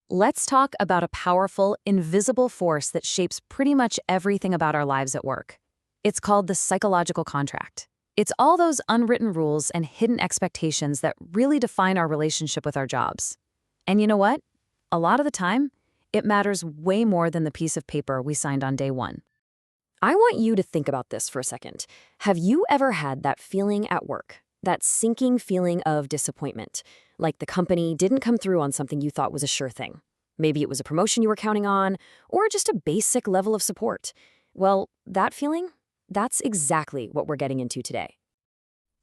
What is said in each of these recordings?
Let's talk about a powerful, invisible force that shapes pretty much everything about our lives at work. It's called the psychological contract. It's all those unwritten rules and hidden expectations that really define our relationship with our jobs. And you know what? A lot of the time, it matters way more than the piece of paper we signed on day one. I want you to think about this for a second. Have you ever had that feeling at work? That sinking feeling of disappointment, like the company didn't come through on something you thought was a sure thing. Maybe it was a promotion you were counting on, or just a basic level of support. Well, that feeling, that's exactly what we're getting into today.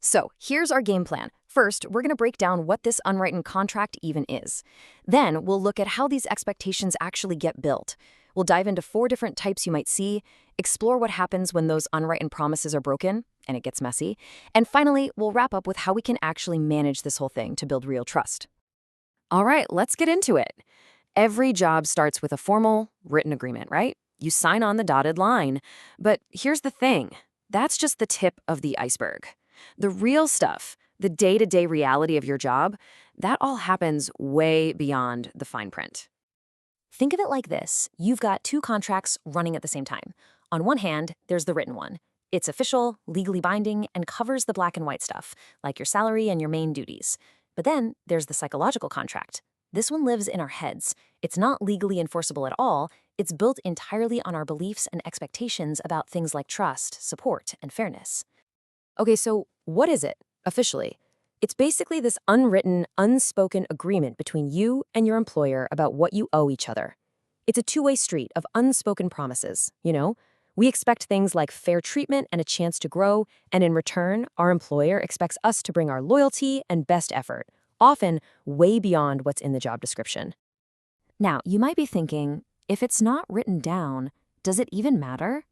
So here's our game plan. First, we're going to break down what this unwritten contract even is. Then we'll look at how these expectations actually get built. We'll dive into 4 different types you might see, explore what happens when those unwritten promises are broken, and it gets messy. And finally, we'll wrap up with how we can actually manage this whole thing to build real trust. All right, let's get into it. Every job starts with a formal, written agreement, right? You sign on the dotted line. But here's the thing. That's just the tip of the iceberg. The real stuff, the day-to-day reality of your job, that all happens way beyond the fine print. Think of it like this. You've got 2 contracts running at the same time. On one hand, there's the written one. It's official, legally binding, and covers the black and white stuff, like your salary and your main duties. But then there's the psychological contract. This one lives in our heads. It's not legally enforceable at all. It's built entirely on our beliefs and expectations about things like trust, support, and fairness. Okay, so what is it, officially? It's basically this unwritten, unspoken agreement between you and your employer about what you owe each other. It's a two-way street of unspoken promises, you know? We expect things like fair treatment and a chance to grow, and in return, our employer expects us to bring our loyalty and best effort, often way beyond what's in the job description. Now, you might be thinking, if it's not written down, does it even matter?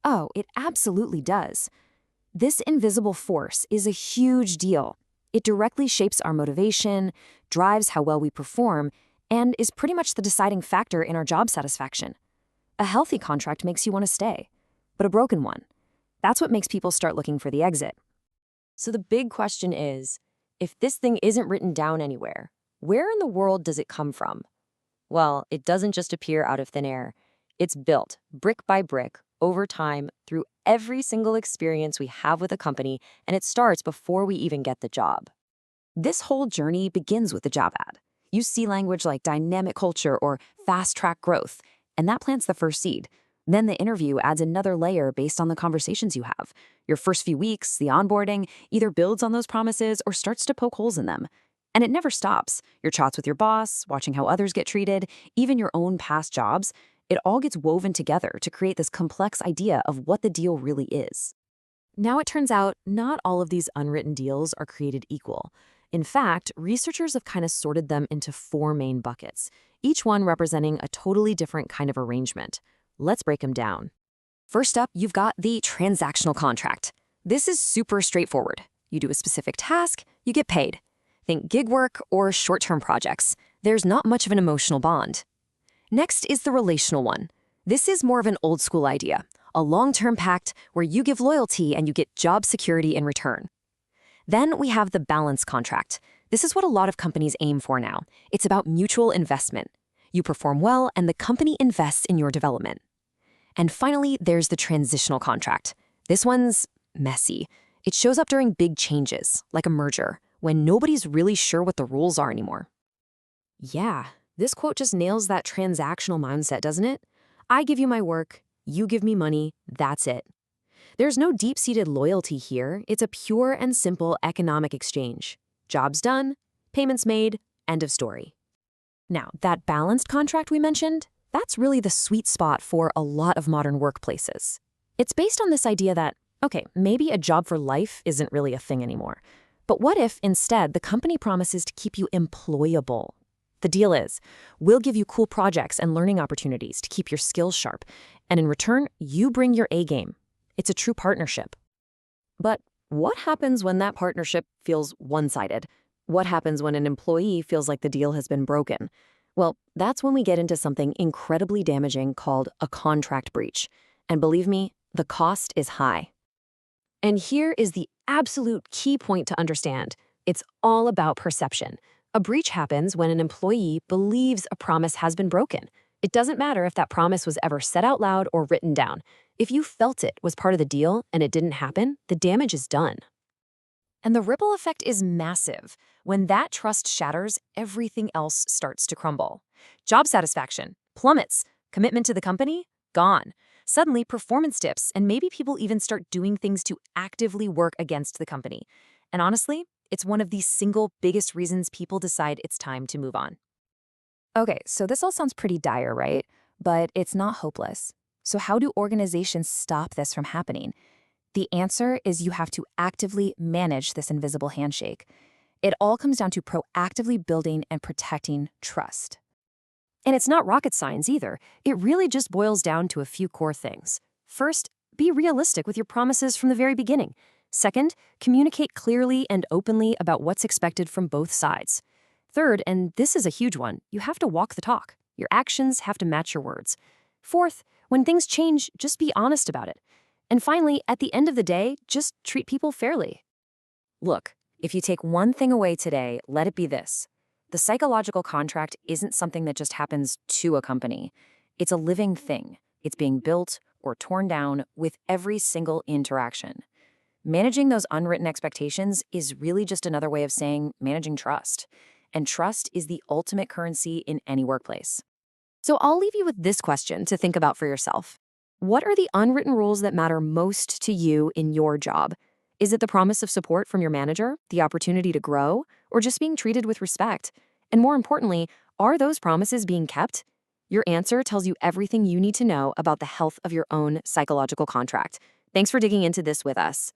Oh, it absolutely does. This invisible force is a huge deal. It directly shapes our motivation, drives how well we perform, and is pretty much the deciding factor in our job satisfaction. A healthy contract makes you want to stay, but a broken one, that's what makes people start looking for the exit. So the big question is, if this thing isn't written down anywhere, where in the world does it come from? Well, it doesn't just appear out of thin air. It's built, brick by brick, over time, through every single experience we have with a company, and it starts before we even get the job. This whole journey begins with the job ad. You see language like dynamic culture or fast-track growth, and that plants the first seed. Then the interview adds another layer based on the conversations you have. Your first few weeks, the onboarding, either builds on those promises or starts to poke holes in them. And it never stops. Your chats with your boss, watching how others get treated, even your own past jobs, it all gets woven together to create this complex idea of what the deal really is. Now it turns out not all of these unwritten deals are created equal. In fact, researchers have kind of sorted them into 4 main buckets, each one representing a totally different kind of arrangement. Let's break them down. First up, you've got the transactional contract. This is super straightforward. You do a specific task, you get paid. Think gig work or short-term projects. There's not much of an emotional bond. Next is the relational one. This is more of an old-school idea, a long-term pact where you give loyalty and you get job security in return. Then we have the balance contract. This is what a lot of companies aim for now. It's about mutual investment. You perform well and the company invests in your development. And finally, there's the transitional contract. This one's messy. It shows up during big changes, like a merger, when nobody's really sure what the rules are anymore. Yeah, this quote just nails that transactional mindset, doesn't it? I give you my work, you give me money, that's it. There's no deep-seated loyalty here. It's a pure and simple economic exchange. Job's done, payments made, end of story. Now, that balanced contract we mentioned, that's really the sweet spot for a lot of modern workplaces. It's based on this idea that, okay, maybe a job for life isn't really a thing anymore. But what if, instead, the company promises to keep you employable? The deal is, we'll give you cool projects and learning opportunities to keep your skills sharp, and in return, you bring your A game. It's a true partnership. But what happens when that partnership feels one-sided? What happens when an employee feels like the deal has been broken? Well, that's when we get into something incredibly damaging called a contract breach. And believe me, the cost is high. And here is the absolute key point to understand. It's all about perception. A breach happens when an employee believes a promise has been broken. It doesn't matter if that promise was ever said out loud or written down. If you felt it was part of the deal and it didn't happen, the damage is done. And the ripple effect is massive. When that trust shatters, everything else starts to crumble. Job satisfaction plummets, commitment to the company gone. Suddenly, performance dips, and maybe people even start doing things to actively work against the company. And honestly, it's one of the single biggest reasons people decide it's time to move on. Okay, so this all sounds pretty dire, right? But it's not hopeless. So how do organizations stop this from happening? The answer is you have to actively manage this invisible handshake. It all comes down to proactively building and protecting trust. And it's not rocket science either. It really just boils down to a few core things. First, be realistic with your promises from the very beginning. Second, communicate clearly and openly about what's expected from both sides. Third, and this is a huge one, you have to walk the talk. Your actions have to match your words. Fourth, when things change, just be honest about it. And finally, at the end of the day, just treat people fairly. Look, if you take one thing away today, let it be this. The psychological contract isn't something that just happens to a company. It's a living thing. It's being built or torn down with every single interaction. Managing those unwritten expectations is really just another way of saying managing trust. And trust is the ultimate currency in any workplace. So I'll leave you with this question to think about for yourself. What are the unwritten rules that matter most to you in your job? Is it the promise of support from your manager, the opportunity to grow, or just being treated with respect? And more importantly, are those promises being kept? Your answer tells you everything you need to know about the health of your own psychological contract. Thanks for digging into this with us.